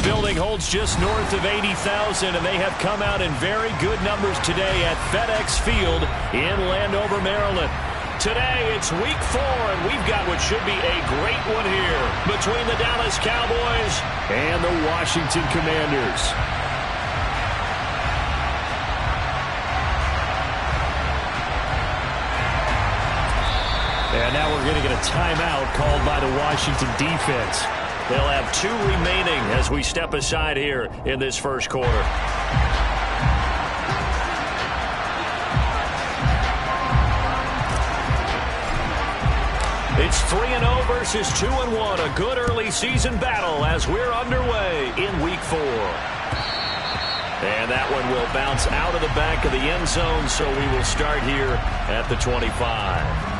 building holds just north of 80,000, and they have come out in very good numbers today at FedEx Field in Landover, Maryland. Today, it's week 4, and we've got what should be a great one here between the Dallas Cowboys and the Washington Commanders. And now we're going to get a timeout called by the Washington defense. They'll have 2 remaining as we step aside here in this first quarter. It's 3-0 versus 2-1. A good early season battle as we're underway in week 4. And that one will bounce out of the back of the end zone, so we will start here at the 25.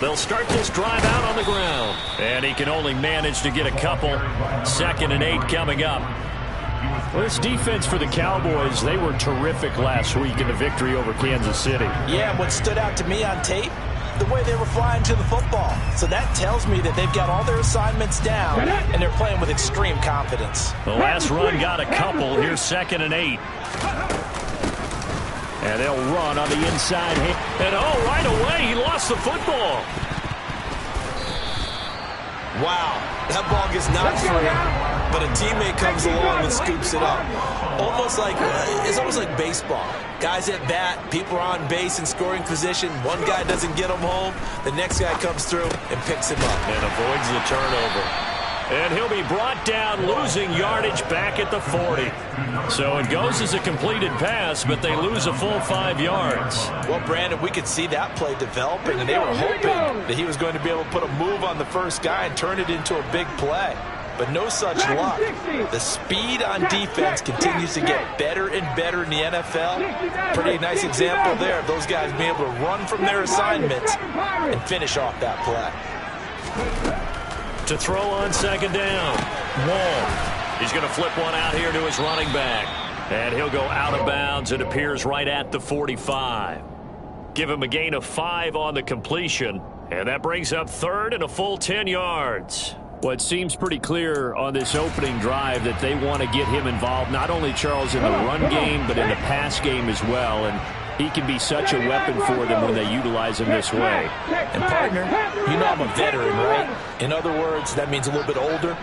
They'll start this drive out on the ground. And he can only manage to get a couple. 2nd and 8 coming up. Well, this defense for the Cowboys, they were terrific last week in the victory over Kansas City. Yeah, and what stood out to me on tape, the way they were flying to the football. So that tells me that they've got all their assignments down, and they're playing with extreme confidence. The last run got a couple. Here's 2nd and 8. And they'll run on the inside. And, oh, right away, he lost the football. Wow, that ball gets knocked free, but a teammate comes along and scoops it up. It's almost like baseball. Guys at bat, people are on base in scoring position. One guy doesn't get him home. The next guy comes through and picks him up. And avoids the turnover. And he'll be brought down, losing yardage back at the 40. So it goes as a completed pass, but they lose a full 5 yards. Well, Brandon, we could see that play developing, and they were hoping that he was going to be able to put a move on the first guy and turn it into a big play. But no such luck. The speed on defense continues to get better and better in the NFL. Pretty nice example there of those guys being able to run from their assignments and finish off that play. To throw on 2nd down. Wall. He's going to flip one out here to his running back. And he'll go out of bounds. It appears right at the 45. Give him a gain of 5 on the completion. And that brings up 3rd and a full 10 yards. Well, it seems pretty clear on this opening drive that they want to get him involved, not only, Charles, in the run game, but in the pass game as well. And he can be such a weapon for them when they utilize him this way. And, partner, you know I'm a veteran, right? In other words, that means a little bit older.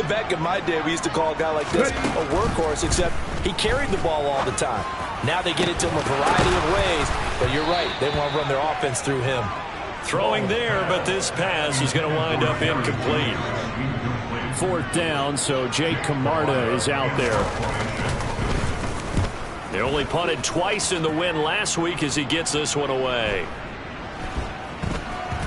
Back in my day, we used to call a guy like this a workhorse, except he carried the ball all the time. Now they get it to him a variety of ways, but you're right. They want to run their offense through him. Throwing there, but this pass is going to wind up incomplete. 4th down, so Jake Camarda is out there. They only punted twice in the win last week as he gets this one away.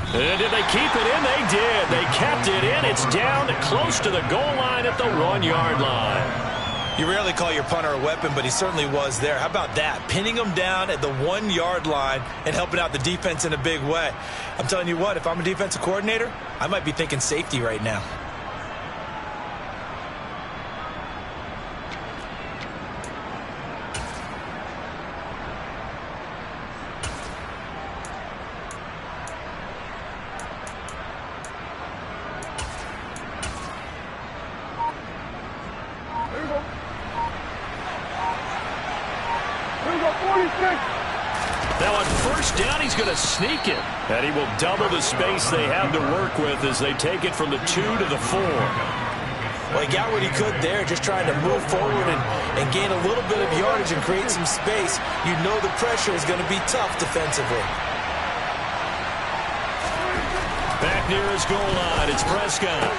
And did they keep it in? They did. They kept it in. It's down to close to the goal line at the 1-yard line. You rarely call your punter a weapon, but he certainly was there. How about that? Pinning him down at the 1-yard line and helping out the defense in a big way. I'm telling you what, if I'm a defensive coordinator, I might be thinking safety right now. Now on 1st down, he's going to sneak it. And he will double the space they have to work with as they take it from the 2 to the 4. Well, he got what he could there, just trying to move forward and gain a little bit of yardage and create some space. You know the pressure is going to be tough defensively. Back near his goal line, it's Prescott.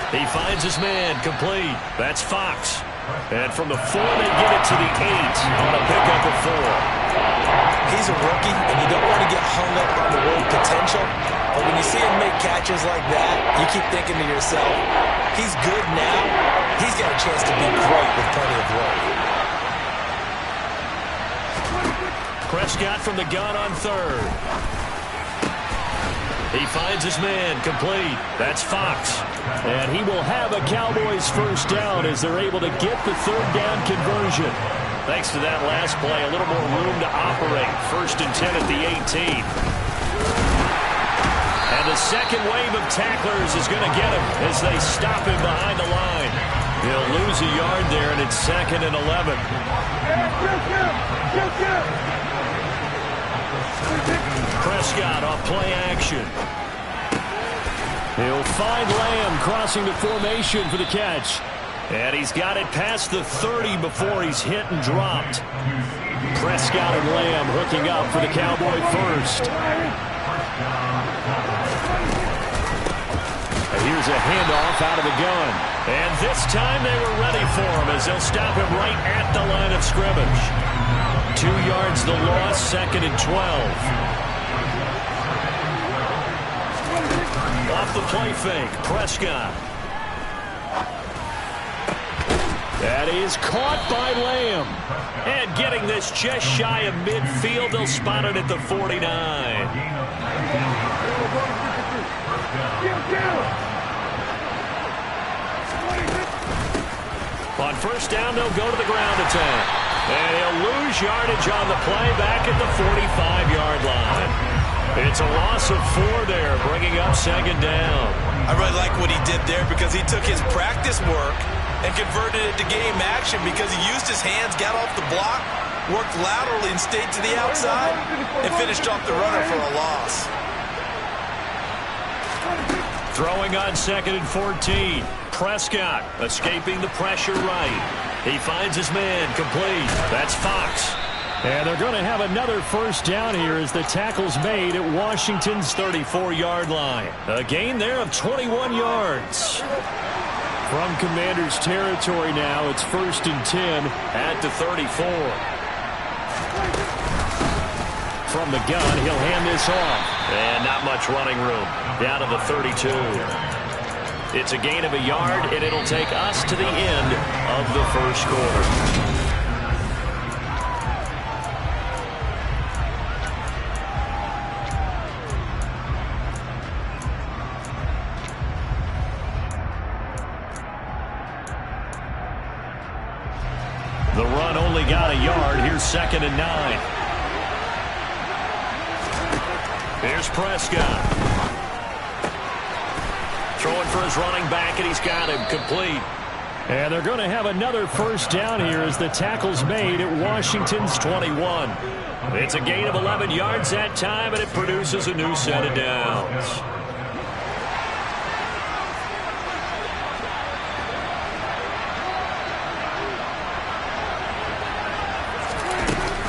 He finds his man, complete. That's Fox. And from the 4, they get it to the 8 on a pickup of 4. He's a rookie, and you don't want to get hung up on the word potential. But when you see him make catches like that, you keep thinking to yourself, he's good now. He's got a chance to be great with plenty of work. Prescott from the gun on 3rd. He finds his man, complete. That's Fox. And he will have a Cowboys first down as they're able to get the third down conversion. Thanks to that last play, a little more room to operate. 1st and 10 at the 18. And the second wave of tacklers is going to get him as they stop him behind the line. He'll lose a yard there, and it's 2nd and 11. Prescott off play action. He'll find Lamb crossing the formation for the catch. And he's got it past the 30 before he's hit and dropped. Prescott and Lamb hooking up for the Cowboy first. And here's a handoff out of the gun. And this time they were ready for him as they'll stop him right at the line of scrimmage. 2 yards the loss, 2nd and 12. Off the play fake, Prescott. That is caught by Lamb. And getting this just shy of midfield, they'll spot it at the 49. On first down, they'll go to the ground attack. And he'll lose yardage on the play back at the 45-yard line. It's a loss of 4 there, bringing up 2nd down. I really like what he did there because he took his practice work and converted it to game action because he used his hands, got off the block, worked laterally and stayed to the outside, and finished off the runner for a loss. Throwing on 2nd and 14. Prescott escaping the pressure right. He finds his man, complete. That's Fox. And they're going to have another first down here as the tackle's made at Washington's 34-yard line. A gain there of 21 yards. From Commanders territory now, it's 1st and 10 at the 34. From the gun, he'll hand this off. And not much running room. Down to the 32. It's a gain of a yard, and it'll take us to the end of the first quarter. The run only got a yard. Here's 2nd and 9. Here's Prescott. Throwing for his running back, and he's got him complete. And they're going to have another first down here as the tackle's made at Washington's 21. It's a gain of 11 yards that time, and it produces a new set of downs.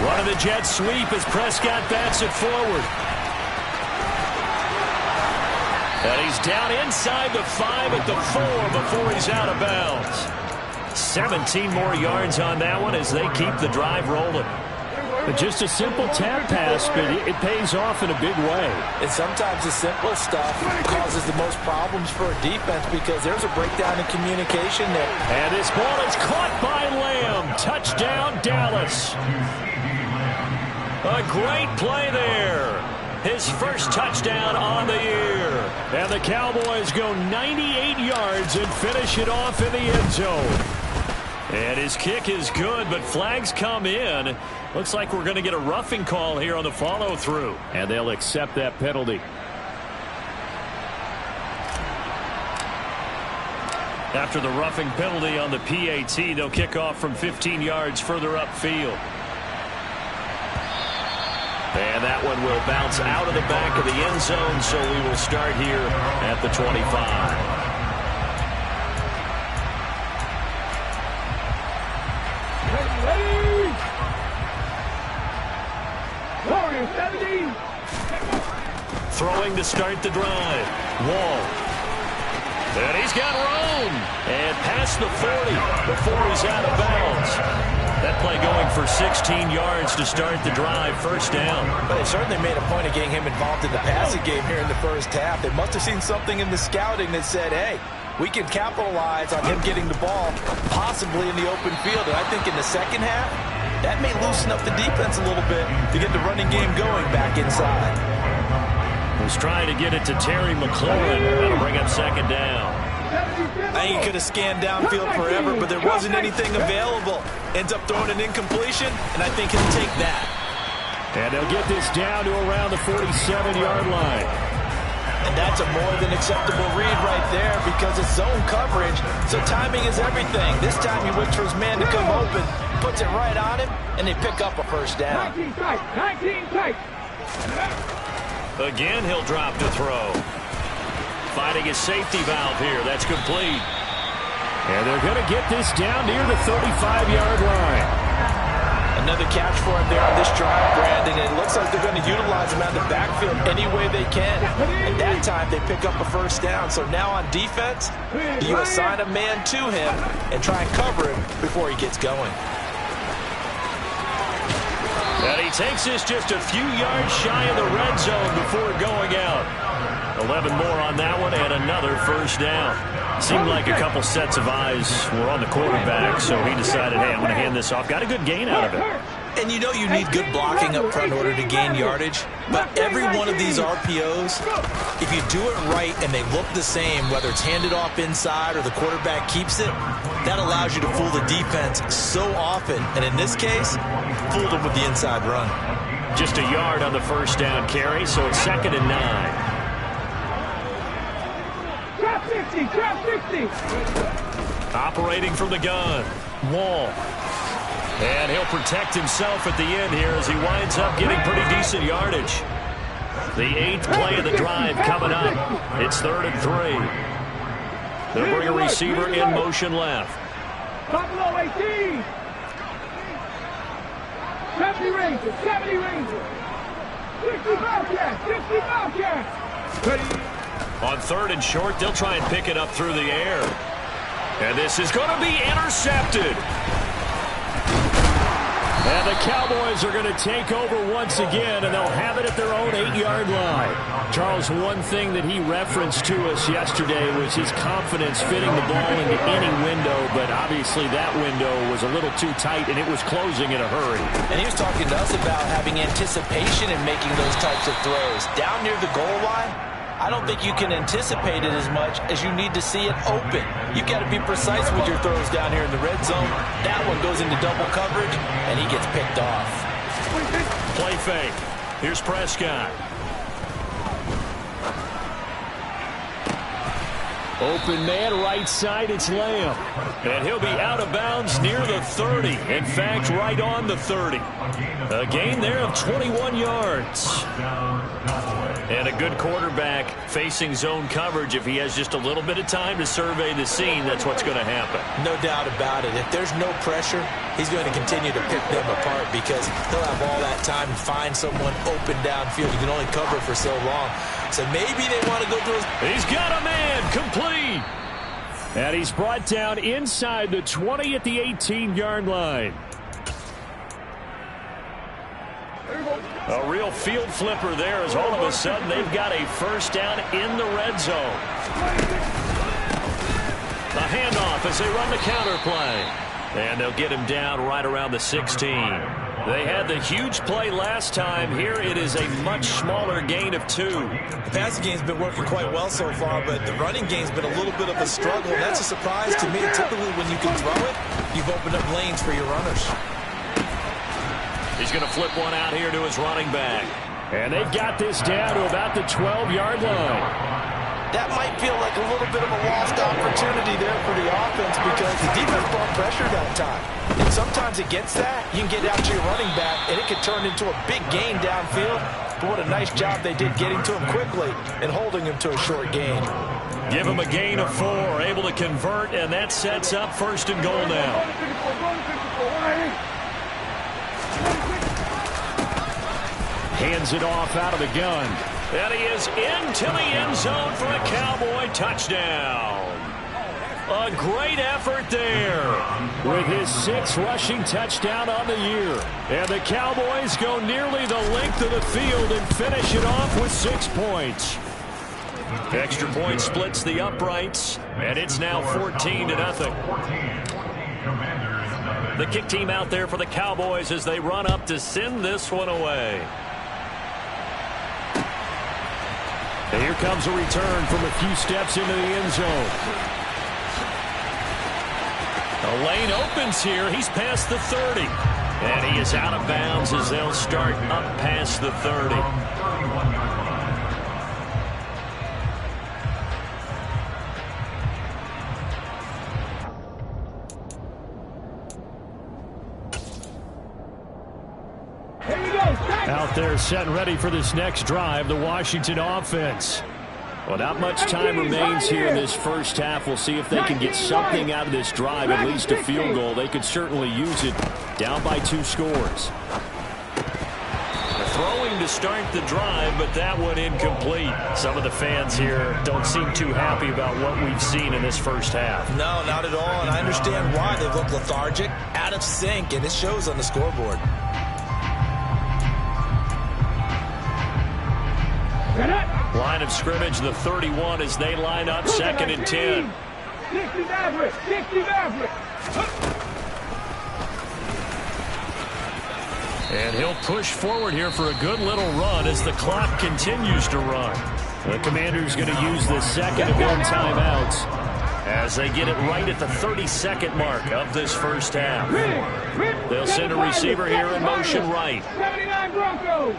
One of the Jets sweep as Prescott bats it forward. And he's down inside the 5 at the 4 before he's out of bounds. 17 more yards on that one as they keep the drive rolling. Just a simple tap pass, but it pays off in a big way. And sometimes the simple stuff causes the most problems for a defense because there's a breakdown in communication there. And this ball is caught by Lamb. Touchdown, Dallas. A great play there. His first touchdown on the year. And the Cowboys go 98 yards and finish it off in the end zone. And his kick is good, but flags come in. Looks like we're going to get a roughing call here on the follow-through. And they'll accept that penalty. After the roughing penalty on the PAT, they'll kick off from 15 yards further upfield. And that one will bounce out of the back of the end zone, so we will start here at the 25. Throwing to start the drive. Wall. And he's got room. And past the 40 before he's out of bounds. That play going for 16 yards to start the drive. First down. But they certainly made a point of getting him involved in the passing game here in the first half. They must have seen something in the scouting that said, hey, we can capitalize on him getting the ball possibly in the open field. And I think in the second half, that may loosen up the defense a little bit to get the running game going back inside. Was trying to get it to Terry McLaurin. That'll bring up second down. I think he could have scanned downfield forever, but there wasn't anything available. Ends up throwing an incompletion, and I think he'll take that. And they'll get this down to around the 47-yard line. And that's a more than acceptable read right there because it's zone coverage, so timing is everything. This time he waits for his man to come open, puts it right on him, and they pick up a first down. 19 tight. Again, he'll drop to throw. Finding his safety valve here. That's complete. And they're going to get this down near the 35-yard line. Another catch for him there on this drive, Brandon. And it looks like they're going to utilize him out of the backfield any way they can. At that time, they pick up a first down. So now on defense, you assign a man to him and try and cover him before he gets going. And he takes this just a few yards shy of the red zone before going out. 11 more on that one and another first down. Seemed like a couple sets of eyes were on the quarterback, so he decided, hey, I'm going to hand this off. Got a good gain out of it. And you know you need good blocking up front in order to gain yardage. But every one of these RPOs, if you do it right and they look the same, whether it's handed off inside or the quarterback keeps it, that allows you to fool the defense so often. And in this case, fooled them with the inside run. Just a yard on the first down carry, so it's 2nd and 9. Trap 60. Operating from the gun. Wall. And he'll protect himself at the end here as he winds up getting pretty decent yardage. The 8th play of the drive coming up. It's 3rd and 3. They'll bring a receiver in motion left. Top low 18. 70 Rangers. 60 Bobcats. Ready. On 3rd and short, they'll try and pick it up through the air. And this is going to be intercepted. And the Cowboys are going to take over once again, and they'll have it at their own 8-yard line. Charles, one thing that he referenced to us yesterday was his confidence fitting the ball into any window, but obviously that window was a little too tight, and it was closing in a hurry. And he was talking to us about having anticipation in making those types of throws. Down near the goal line, I don't think you can anticipate it as much as you need to see it open. You've got to be precise with your throws down here in the red zone. That one goes into double coverage, and he gets picked off. Play fake. Here's Prescott. Open man, right side, it's Lamb. And he'll be out of bounds near the 30. In fact, right on the 30. A gain there of 21 yards. And a good quarterback facing zone coverage. If he has just a little bit of time to survey the scene, that's what's going to happen. No doubt about it. If there's no pressure, he's going to continue to pick them apart because he'll have all that time to find someone open downfield. You can only cover for so long. So maybe they want to go through his... He's got a man, complete. And he's brought down inside the 20 at the 18-yard line. A real field flipper there as all of a sudden they've got a first down in the red zone. The handoff as they run the counter play. And they'll get him down right around the 16. They had the huge play last time. Here it is a much smaller gain of 2. The passing game's been working quite well so far, but the running game's been a little bit of a struggle. That's a surprise to me. Typically when you can throw it, you've opened up lanes for your runners. He's going to flip one out here to his running back. And they've got this down to about the 12-yard line. That might feel like a little bit of a lost opportunity there for the offense because the defense brought pressure that time. And sometimes against that, you can get out to your running back, and it can turn into a big gain downfield. But what a nice job they did getting to him quickly and holding him to a short gain. Give him a gain of 4, able to convert, and that sets up 1st and goal now. Hands it off out of the gun. And he is into the end zone for a Cowboy touchdown. A great effort there with his 6th rushing touchdown on the year. And the Cowboys go nearly the length of the field and finish it off with 6 points. Extra point splits the uprights, and it's now 14-0. The kick team out there for the Cowboys as they run up to send this one away. And here comes a return from a few steps into the end zone. The lane opens here. He's past the 30. And he is out of bounds as they'll start up past the 30. Out there set and ready for this next drive, the Washington offense. Well, not much time remains here in this first half. We'll see if they can get something out of this drive, at least a field goal. They could certainly use it, down by 2 scores. Throwing to start the drive, but that one incomplete. Some of the fans here don't seem too happy about what we've seen in this first half. No, not at all, and I understand why. They look lethargic, out of sync, and it shows on the scoreboard. Line of scrimmage, the 31 as they line up, 2nd and 10. 60 average, 60 average. And he'll push forward here for a good little run as the clock continues to run. The Commanders going to use this second of 1 timeouts as they get it right at the 32nd mark of this first half. They'll send a receiver here in motion right. 79 Broncos.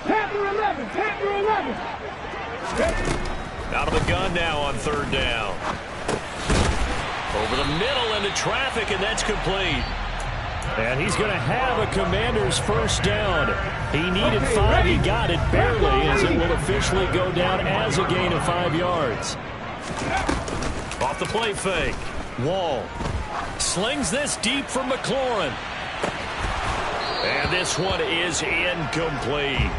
Panther 11, Panther 11. Out of the gun now on 3rd down. Over the middle into traffic, and that's complete. And he's going to have a Commander's first down. He needed 5. He got it barely, as it will officially go down as a gain of 5 yards. Off the play fake. Wall slings this deep for McLaurin. And this one is incomplete.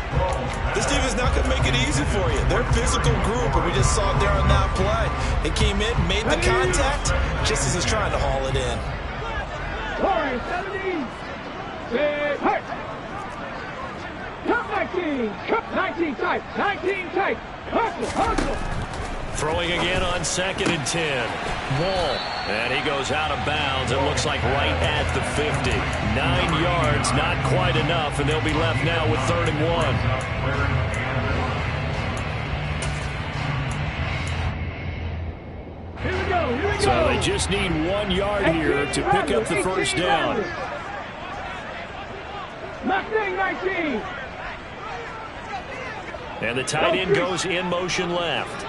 This team is not going to make it easy for you. They're a physical group, and we just saw it there on that play. It came in, made the contact, just as he's trying to haul it in. 19 tight, 19 tight. Hustle, hustle. Throwing again on 2nd and 10. Wall. And he goes out of bounds. It looks like right at the 50. 9 yards, not quite enough, and they'll be left now with 3rd and 1. Here we go, here we go. So they just need 1 yard here to pick up the first down. Mustang 19. And the tight end goes in motion left.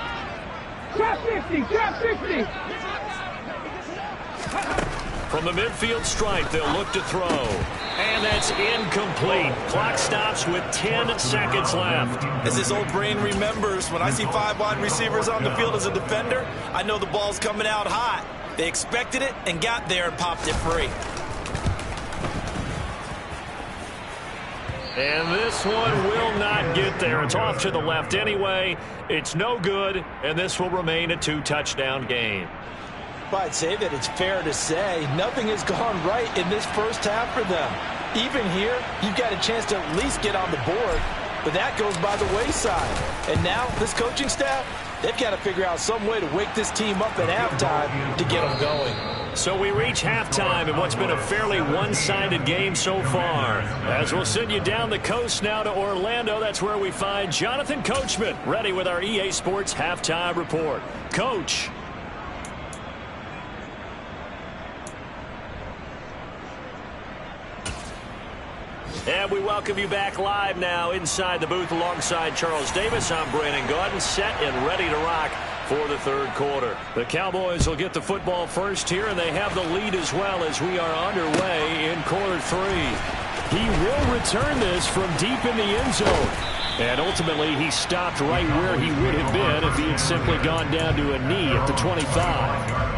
Trap 50, trap 50. From the midfield stripe, they'll look to throw. And that's incomplete. Clock stops with 10 seconds left. As his old brain remembers, when I see 5 wide receivers on the field as a defender, I know the ball's coming out hot. They expected it and got there and popped it free. And this one will not get there. It's off to the left anyway. It's no good, and this will remain a 2-touchdown game. I'd say that it's fair to say nothing has gone right in this first half for them. Even here, you've got a chance to at least get on the board, but that goes by the wayside. And now, this coaching staff, they've got to figure out some way to wake this team up at halftime to get them going. So we reach halftime in what's been a fairly one-sided game so far. As we'll send you down the coast now to Orlando, that's where we find Jonathan Coachman, ready with our EA Sports Halftime Report. Coach. And we welcome you back live now inside the booth alongside Charles Davis. I'm Brandon Gaudin, set and ready to rock for the 3rd quarter. The Cowboys will get the football first here, and they have the lead as well as we are underway in quarter 3. He will return this from deep in the end zone. And ultimately, he stopped right where he would have been if he had simply gone down to a knee at the 25.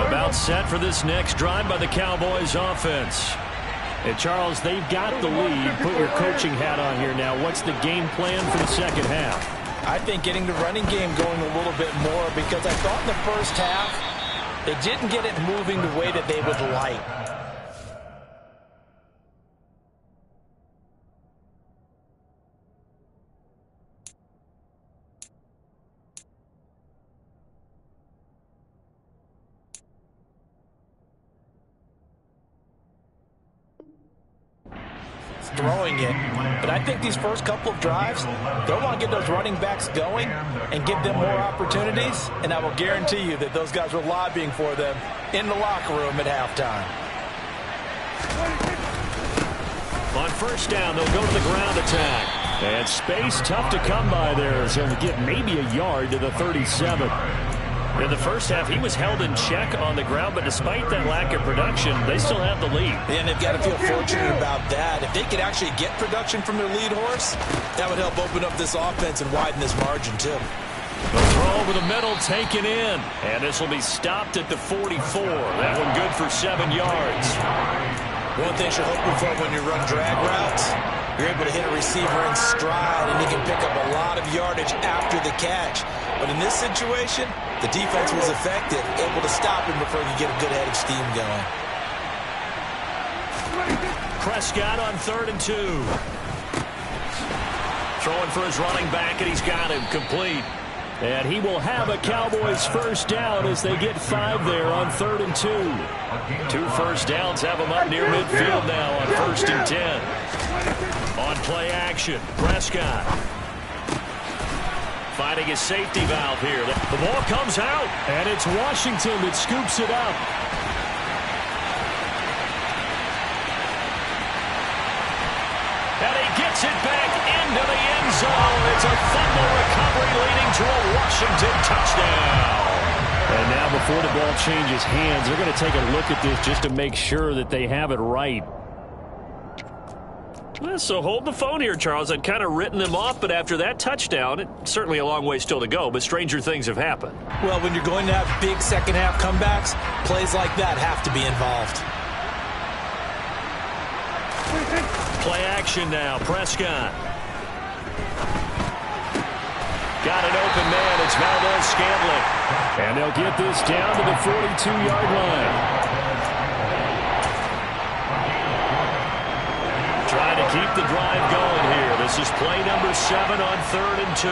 About set for this next drive by the Cowboys offense. And Charles, they've got the lead. Put your coaching hat on here now. What's the game plan for the second half? I think getting the running game going a little bit more, because I thought in the first half they didn't get it moving the way that they would like. just throwing it. But I think these first couple of drives, they'll want to get those running backs going and give them more opportunities. And I will guarantee you that those guys were lobbying for them in the locker room at halftime. On first down, they'll go to the ground attack. And space tough to come by there as he'll get maybe a yard to the 37. In the first half, he was held in check on the ground, but despite that lack of production, they still have the lead. And they've got to feel fortunate about that. If they could actually get production from their lead horse, that would help open up this offense and widen this margin, too. The throw over the middle taken in, and this will be stopped at the 44. That one good for 7 yards. One thing you're hoping for when you run drag routes, you're able to hit a receiver in stride, and he can pick up a lot of yardage after the catch. But in this situation, the defense was effective, able to stop him before he could get a good head of steam going. Prescott on 3rd and 2. Throwing for his running back, and he's got him complete. And he will have a Cowboys first down as they get 5 there on 3rd and 2. 2 first downs have them up near midfield now on 1st and 10. On play action, Prescott finding his safety valve here. The ball comes out, and it's Washington that scoops it up. And he gets it back into the end zone. It's a fumble recovery leading to a Washington touchdown. And now before the ball changes hands, they're going to take a look at this just to make sure that they have it right. Well, so hold the phone here, Charles. I'd kind of written them off, but after that touchdown, it's certainly a long way still to go, but stranger things have happened. Well, when you're going to have big second-half comebacks, plays like that have to be involved. Play action now, Prescott. Got an open man, it's Valdez-Scantling. And they'll get this down to the 42-yard line. Trying to keep the drive going here. This is play number 7 on 3rd and 2.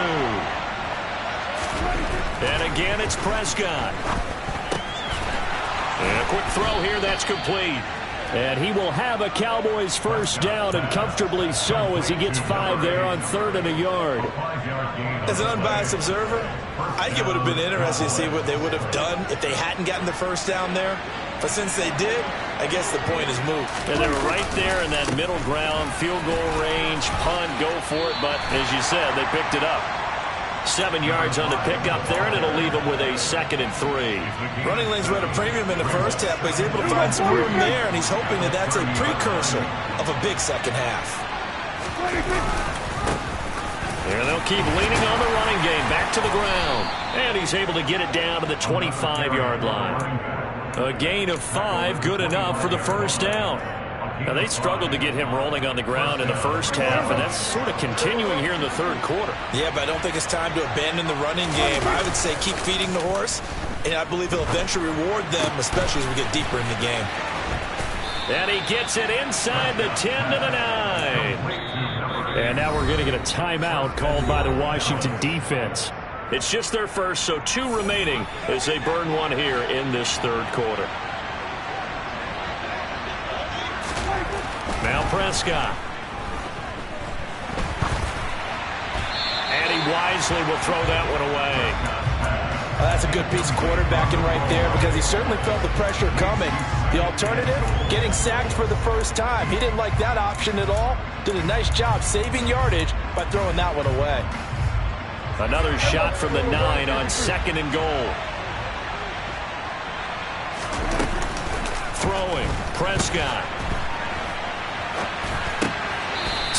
And again, it's Prescott. And a quick throw here, that's complete. And he will have a Cowboys first down, and comfortably so, as he gets 5 there on 3rd and a yard. As an unbiased observer, I think it would have been interesting to see what they would have done if they hadn't gotten the first down there. But since they did, I guess the point is moot. And they were right there in that middle ground, field goal range, punt, go for it. But as you said, they picked it up. 7 yards on the pickup there, and it'll leave them with a 2nd and 3. Running lanes were at a premium in the first half, but he's able to find some room there, and he's hoping that that's a precursor of a big second half. And they'll keep leaning on the running game, back to the ground. And he's able to get it down to the 25-yard line. A gain of 5, good enough for the first down. Now, they struggled to get him rolling on the ground in the first half, and that's sort of continuing here in the 3rd quarter. Yeah, but I don't think it's time to abandon the running game. I would say keep feeding the horse, and I believe he'll eventually reward them, especially as we get deeper in the game. And he gets it inside the 10 to the 9. And now we're going to get a timeout called by the Washington defense. It's just their first, so 2 remaining as they burn one here in this 3rd quarter. Now Prescott. And he wisely will throw that one away. Well, that's a good piece of quarterbacking right there because he certainly felt the pressure coming. The alternative, getting sacked for the first time. He didn't like that option at all. Did a nice job saving yardage by throwing that one away. Another shot from the 9 on 2nd and goal. Throwing, Prescott.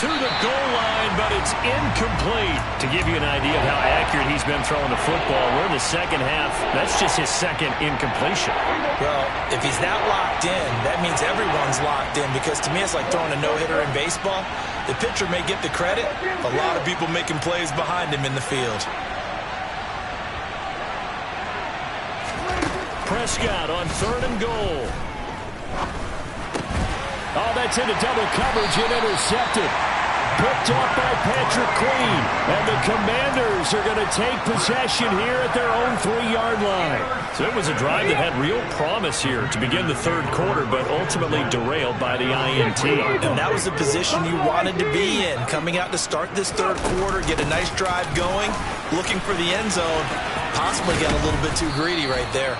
To the goal line, but it's incomplete. To give you an idea of how accurate he's been throwing the football, we're in the second half. That's just his 2nd incompletion. Well, if he's not locked in, that means everyone's locked in because to me it's like throwing a no-hitter in baseball. The pitcher may get the credit, a lot of people making plays behind him in the field. Prescott on 3rd and goal. Oh, that's into double coverage and intercepted. Picked off by Patrick Queen. And the Commanders are going to take possession here at their own 3-yard line. So it was a drive that had real promise here to begin the third quarter, but ultimately derailed by the INT. And that was the position you wanted to be in. Coming out to start this third quarter, get a nice drive going, looking for the end zone. Possibly got a little bit too greedy right there.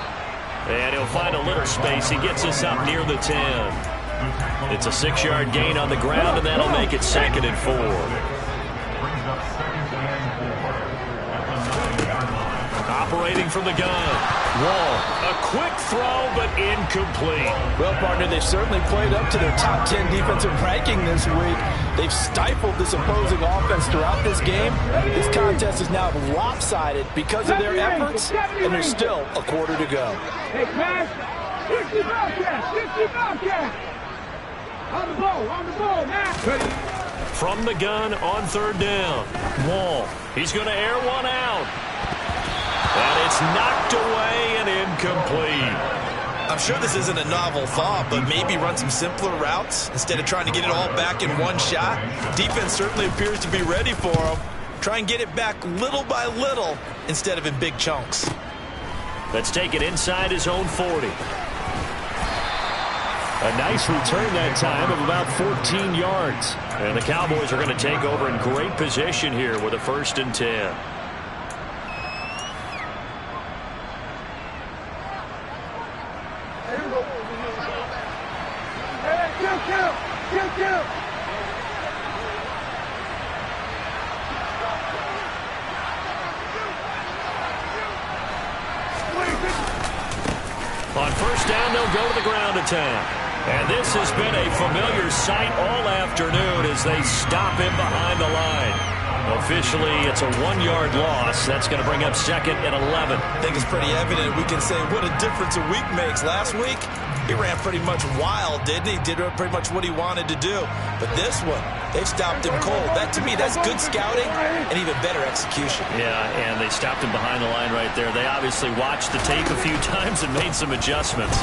And he'll find a little space. He gets us up near the 10. It's a 6-yard gain on the ground, and that'll make it 2nd and 4. Operating from the gun. Wall. A quick throw, but incomplete. Well, partner, they've certainly played up to their top 10 defensive ranking this week. They've stifled this opposing offense throughout this game. This contest is now lopsided because of their efforts, and there's still a quarter to go. Hey, Cash. 60 Bobcat. 60 Bobcat. On the ball, Matt. From the gun on 3rd down. Wall. He's going to air one out. And it's knocked away and incomplete. I'm sure this isn't a novel thought, but maybe run some simpler routes instead of trying to get it all back in one shot. Defense certainly appears to be ready for him. Try and get it back little by little instead of in big chunks. Let's take it inside his own 40. A nice return that time of about 14 yards. And the Cowboys are going to take over in great position here with a 1st and 10. On 1st down, they'll go to the ground attack. And this has been a familiar sight all afternoon as they stop him behind the line. Officially, it's a 1-yard loss. That's going to bring up 2nd and 11. I think it's pretty evident. We can say what a difference a week makes. Last week, he ran pretty much wild, didn't he? Did pretty much what he wanted to do. But this one, they've stopped him cold. That, to me, that's good scouting and even better execution. Yeah, and they stopped him behind the line right there. They obviously watched the tape a few times and made some adjustments.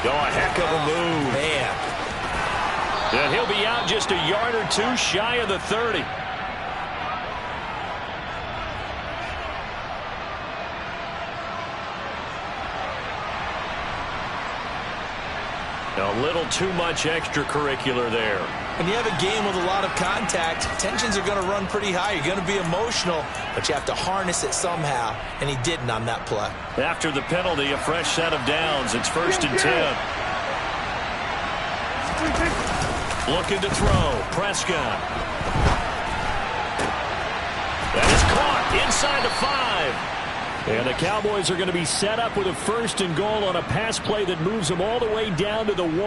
Oh, a heck of a move. Man. And he'll be out just a yard or two shy of the 30. A little too much extracurricular there. When you have a game with a lot of contact, tensions are going to run pretty high. You're going to be emotional, but you have to harness it somehow, and he didn't on that play. After the penalty, a fresh set of downs. It's 1st and 10. Looking to throw. Prescott. That is caught inside the 5. And the Cowboys are going to be set up with a 1st and goal on a pass play that moves them all the way down to the 1.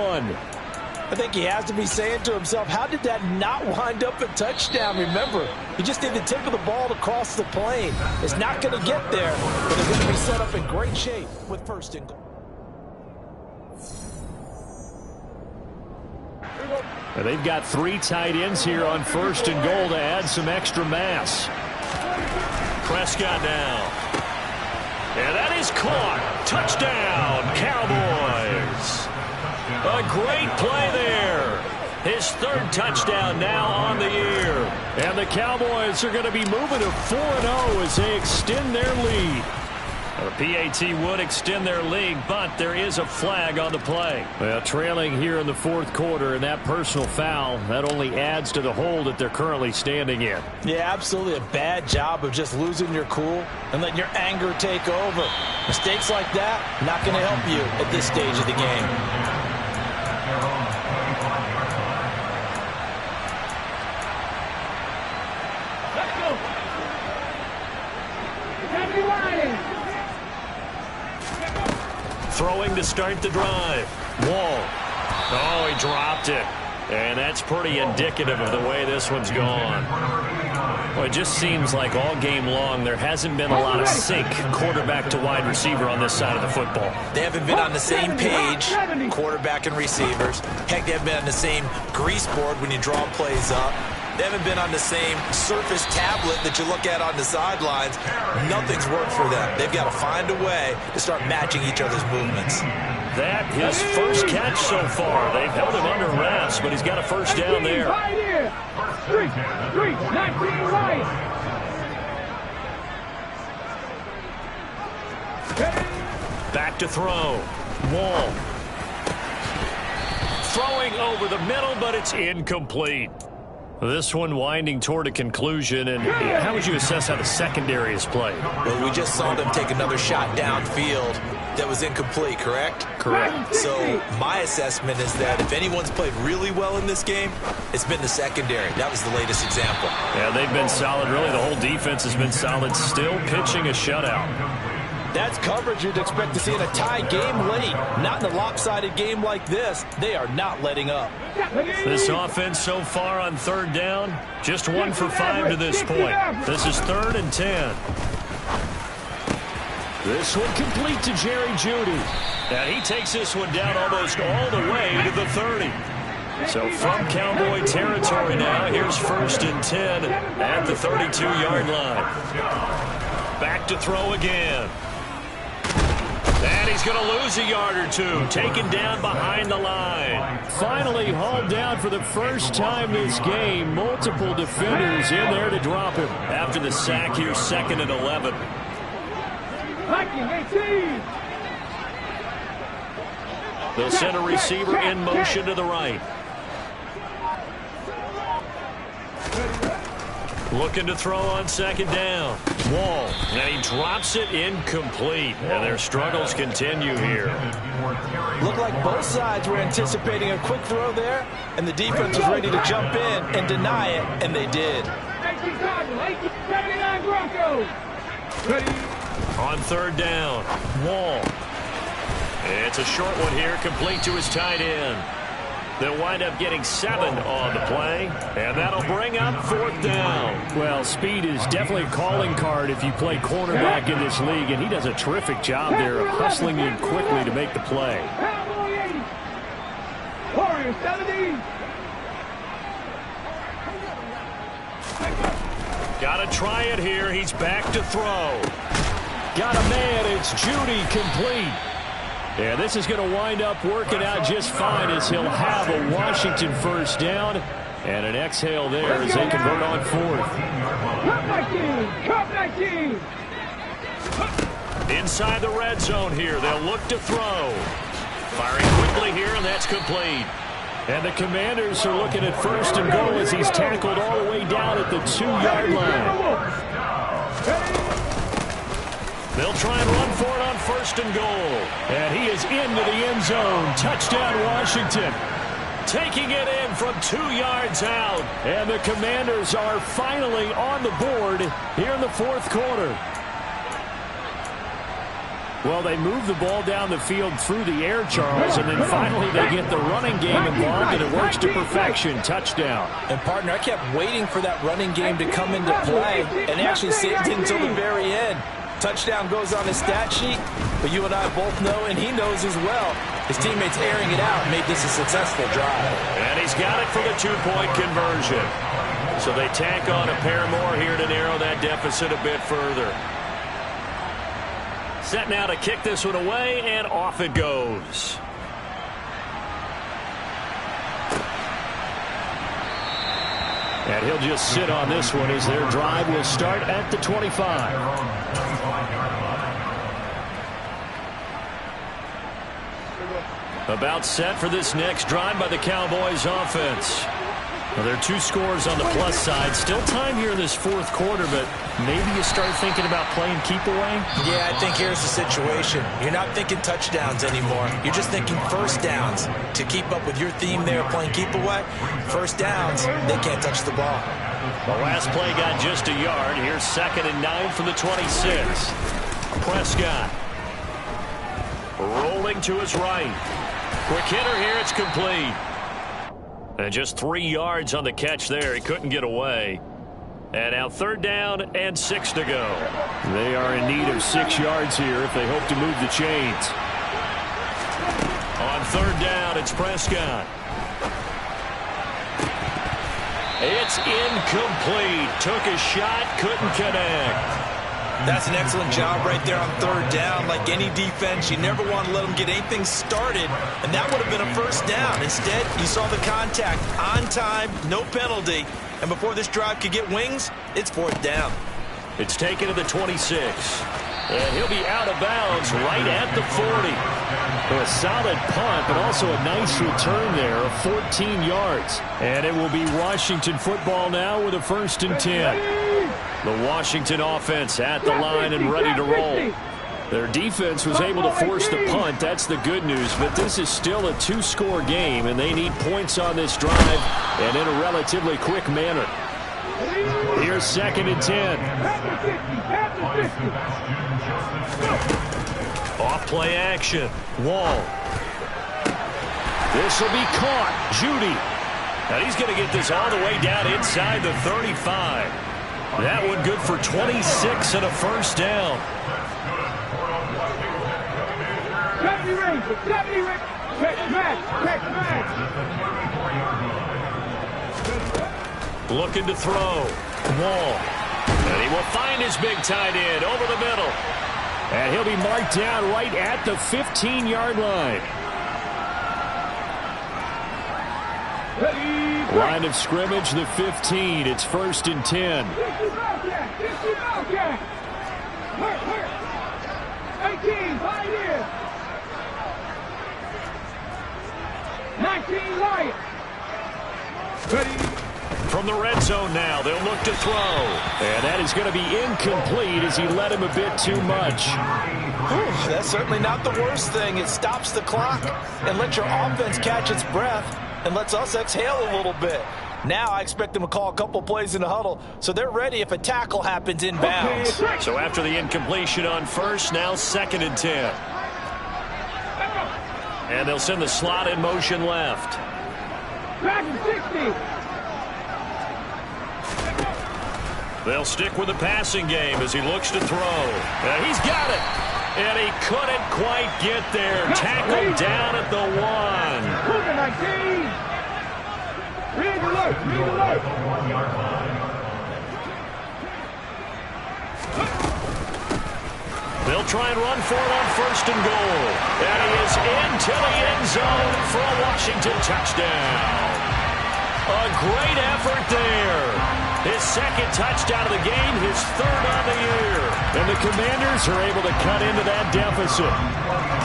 I think he has to be saying to himself, how did that not wind up a touchdown? Remember, he just did the tip of the ball to cross the plane. It's not going to get there, but they're going to be set up in great shape with 1st and goal. And they've got 3 tight ends here on 1st and goal to add some extra mass. Prescott now. And that is caught. Touchdown, Cowboys. A great play there. His 3rd touchdown now on the year. And the Cowboys are going to be moving to 4-0 as they extend their lead. The PAT would extend their lead, but there is a flag on the play. Well, trailing here in the 4th quarter, and that personal foul, that only adds to the hole that they're currently standing in. Yeah, absolutely a bad job of just losing your cool and letting your anger take over. Mistakes like that, not going to help you at this stage of the game. Let's go. Happy riding. Throwing to start the drive. Wall. Oh, he dropped it. And that's pretty indicative of the way this one's gone. Well, it just seems like all game long there hasn't been a lot of sync quarterback to wide receiver on this side of the football. They haven't been on the same page, quarterback and receivers. Heck, they haven't been on the same grease board when you draw plays up. They haven't been on the same surface tablet that you look at on the sidelines. Nothing's worked for them. They've got to find a way to start matching each other's movements. That his first catch so far. They've held him under wraps, but he's got a first down there. Street, 19 right. Back to throw. Wall. Throwing over the middle, but it's incomplete. This one winding toward a conclusion. And how would you assess how the secondary is played? Well, we just saw them take another shot downfield that was incomplete, correct? Correct. So my assessment is that if anyone's played really well in this game, it's been the secondary. That was the latest example. Yeah, they've been solid. Really, the whole defense has been solid. Still pitching a shutout. That's coverage you'd expect to see in a tie game late. Not in a lopsided game like this. They are not letting up. This offense so far on third down, just 1 for 5 to this point. This is 3rd and 10. This one complete to Jerry Jeudy. And he takes this one down almost all the way to the 30. So from Cowboy territory now, here's 1st and 10 at the 32-yard line. Back to throw again. And he's going to lose a yard or two, taken down behind the line. Finally hauled down for the first time this game. Multiple defenders in there to drop him. After the sack here, 2nd and 11. They'll send a receiver in motion to the right. Looking to throw on 2nd down. Wall, and he drops it incomplete. And their struggles continue here. Looked like both sides were anticipating a quick throw there, and the defense was ready to jump in and deny it, and they did. On 3rd down, Wall. It's a short one here, complete to his tight end. They'll wind up getting 7 on the play, and that'll bring up 4th down. Well, speed is definitely a calling card if you play cornerback in this league, and he does a terrific job there of hustling in quickly to make the play. Got to try it here. He's back to throw. Got a man. It's Jeudy, complete. Yeah, this is going to wind up working out just fine as he'll have a Washington first down and an exhale there as they convert on 4th. Inside the red zone here, they'll look to throw. Firing quickly here, and that's complete. And the Commanders are looking at 1st and goal as he's tackled all the way down at the 2-yard line. They'll try and run for it on 1st and goal. And he is into the end zone. Touchdown, Washington. Taking it in from 2 yards out. And the Commanders are finally on the board here in the 4th quarter. Well, they move the ball down the field through the air, Charles, and then finally they get the running game involved, and it works to perfection. Touchdown. And, partner, I kept waiting for that running game to come into play and actually saved it until the very end. Touchdown goes on his stat sheet, but you and I both know, and he knows as well, his teammates airing it out made this a successful drive. And he's got it for the 2-point conversion. So they tack on a pair more here to narrow that deficit a bit further. Set now to kick this one away, and off it goes. And he'll just sit on this one as their drive will start at the 25. About set for this next drive by the Cowboys offense. Well, there are 2 scores on the plus side. Still time here in this 4th quarter, but maybe you start thinking about playing keep away? Yeah, I think here's the situation. You're not thinking touchdowns anymore. You're just thinking first downs. To keep up with your theme there, playing keep away, first downs, they can't touch the ball. The last play got just a yard. Here's 2nd and 9 from the 26. Prescott rolling to his right. Quick hitter here. It's complete. And just 3 yards on the catch there. He couldn't get away. And now 3rd down and 6 to go. They are in need of 6 yards here if they hope to move the chains. On 3rd down, it's Prescott. It's incomplete. Took a shot, couldn't connect. That's an excellent job right there on third down. Like any defense, you never want to let them get anything started, and that would have been a first down. Instead, you saw the contact on time, no penalty, and before this drive could get wings, it's fourth down. It's taken to the 26, and he'll be out of bounds right at the 40. A solid punt, but also a nice return there of 14 yards. And it will be Washington football now with a 1st and 10. The Washington offense at the line and ready to roll. Their defense was able to force the punt. That's the good news. But this is still a 2-score game, and they need points on this drive and in a relatively quick manner. Here's 2nd and 10. Off play action. Wall. This will be caught. Judy. And he's going to get this all the way down inside the 35. That one good for 26 and a first down. Looking to throw. Wall. And he will find his big tight end over the middle. And he'll be marked down right at the 15-yard line. Line of scrimmage, the 15. It's 1st and 10. 18, 5 years. 19, Lions. From the red zone now, they'll look to throw. And that is going to be incomplete as he led him a bit too much. That's certainly not the worst thing. It stops the clock and lets your offense catch its breath and lets us exhale a little bit. Now I expect them to call a couple plays in the huddle so they're ready if a tackle happens inbounds. So after the incompletion on first, now 2nd and 10. And they'll send the slot in motion left. They'll stick with the passing game as he looks to throw. And he's got it. And he couldn't quite get there. Tackled down at the 1. Read alert. They'll try and run for it on 1st and goal. And he is into the end zone for a Washington touchdown. A great effort there. His 2nd touchdown of the game, his 3rd on the year. And the Commanders are able to cut into that deficit.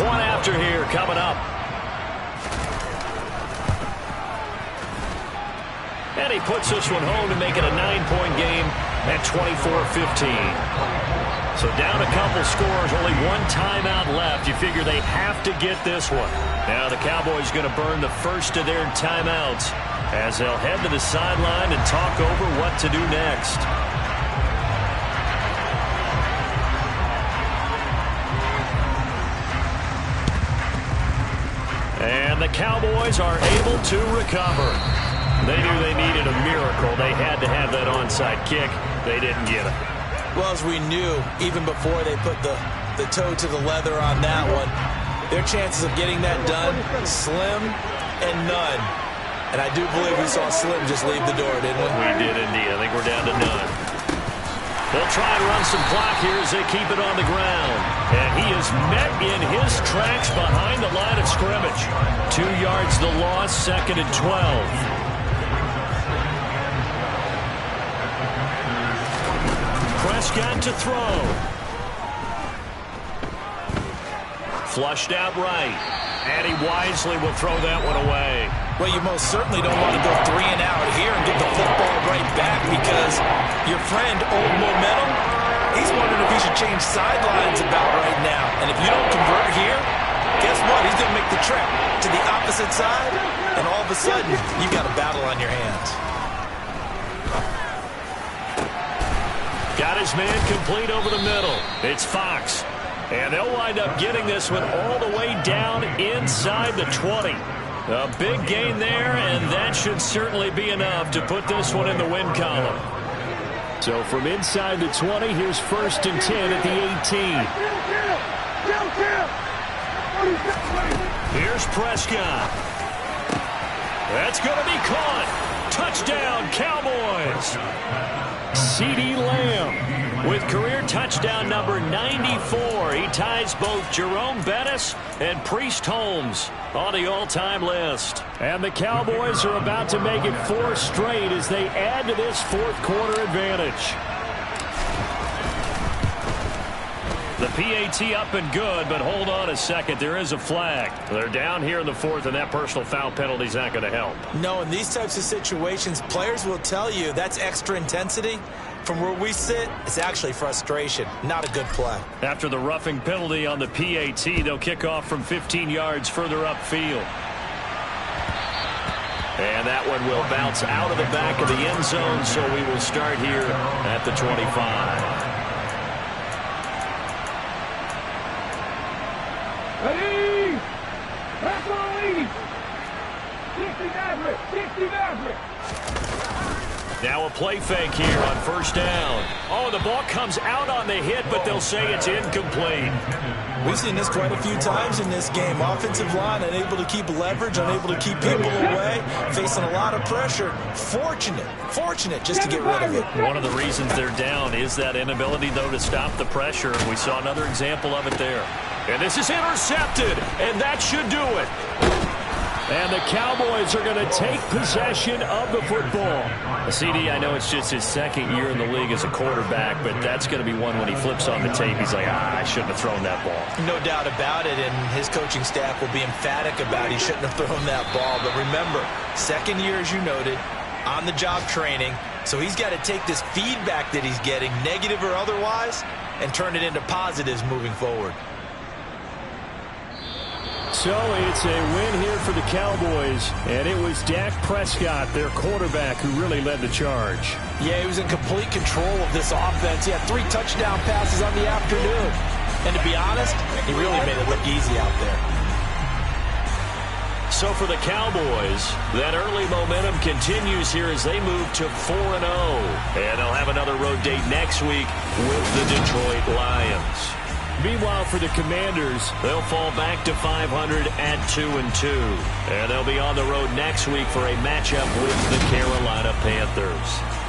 Point after here coming up. And he puts this one home to make it a 9-point game at 24-15. So down a couple scores, only one timeout left. You figure they have to get this one. Now the Cowboys going to burn the first of their timeouts as they'll head to the sideline and talk over what to do next. And the Cowboys are able to recover. They knew they needed a miracle. They had to have that onside kick. They didn't get it. Well, as we knew, even before they put the toe to the leather on that one, their chances of getting that done, slim and none. And I do believe we saw Slim just leave the door, didn't we? We did indeed. I think we're down to none. They'll try and run some clock here as they keep it on the ground. And he is met in his tracks behind the line of scrimmage. 2 yards the loss, 2nd and 12. Prescott to throw. Flushed out right. And he wisely will throw that one away. Well, you most certainly don't want to go 3 and out here and get the football right back because your friend, Old Momentum, he's wondering if he should change sidelines about right now. And if you don't convert here, guess what? He's going to make the trek to the opposite side, and all of a sudden, you've got a battle on your hands. Got his man complete over the middle. It's Fox. And they'll wind up getting this one all the way down inside the 20. A big gain there, and that should certainly be enough to put this one in the win column. So from inside the 20, here's 1st and 10 at the 18. Here's Prescott. That's going to be caught. Touchdown, Cowboys! CeeDee Lamb with career touchdown number 94. He ties both Jerome Bettis and Priest Holmes on the all-time list. And the Cowboys are about to make it 4 straight as they add to this fourth-quarter advantage. The PAT up and good, but hold on a second. There is a flag. They're down here in the fourth, and that personal foul penalty is not going to help. No, in these types of situations, players will tell you that's extra intensity. From where we sit, it's actually frustration. Not a good play. After the roughing penalty on the PAT, they'll kick off from 15 yards further upfield. And that one will bounce out of the back of the end zone, so we will start here at the 25. Ready? Back on lead. 60 Maverick. 60 Maverick. Now a play fake here on first down. Oh, the ball comes out on the hit, but they'll say it's incomplete. We've seen this quite a few times in this game. Offensive line unable to keep leverage, unable to keep people away, facing a lot of pressure. Fortunate just to get rid of it. One of the reasons they're down is that inability, though, to stop the pressure. We saw another example of it there. And this is intercepted, and that should do it. And the Cowboys are going to take possession of the football. CD, I know it's just his second year in the league as a quarterback, but that's going to be one when he flips on the tape. He's like, I shouldn't have thrown that ball. No doubt about it, and his coaching staff will be emphatic about he shouldn't have thrown that ball. But remember, second year, as you noted, on-the-job training, so he's got to take this feedback that he's getting, negative or otherwise, and turn it into positives moving forward. So it's a win here for the Cowboys, and it was Dak Prescott, their quarterback, who really led the charge. Yeah, he was in complete control of this offense. He had 3 touchdown passes on the afternoon. And to be honest, he really made it look easy out there. So for the Cowboys, that early momentum continues here as they move to 4-0. And they'll have another road date next week with the Detroit Lions. Meanwhile, for the Commanders, they'll fall back to 500 at 2-2. And they'll be on the road next week for a matchup with the Carolina Panthers.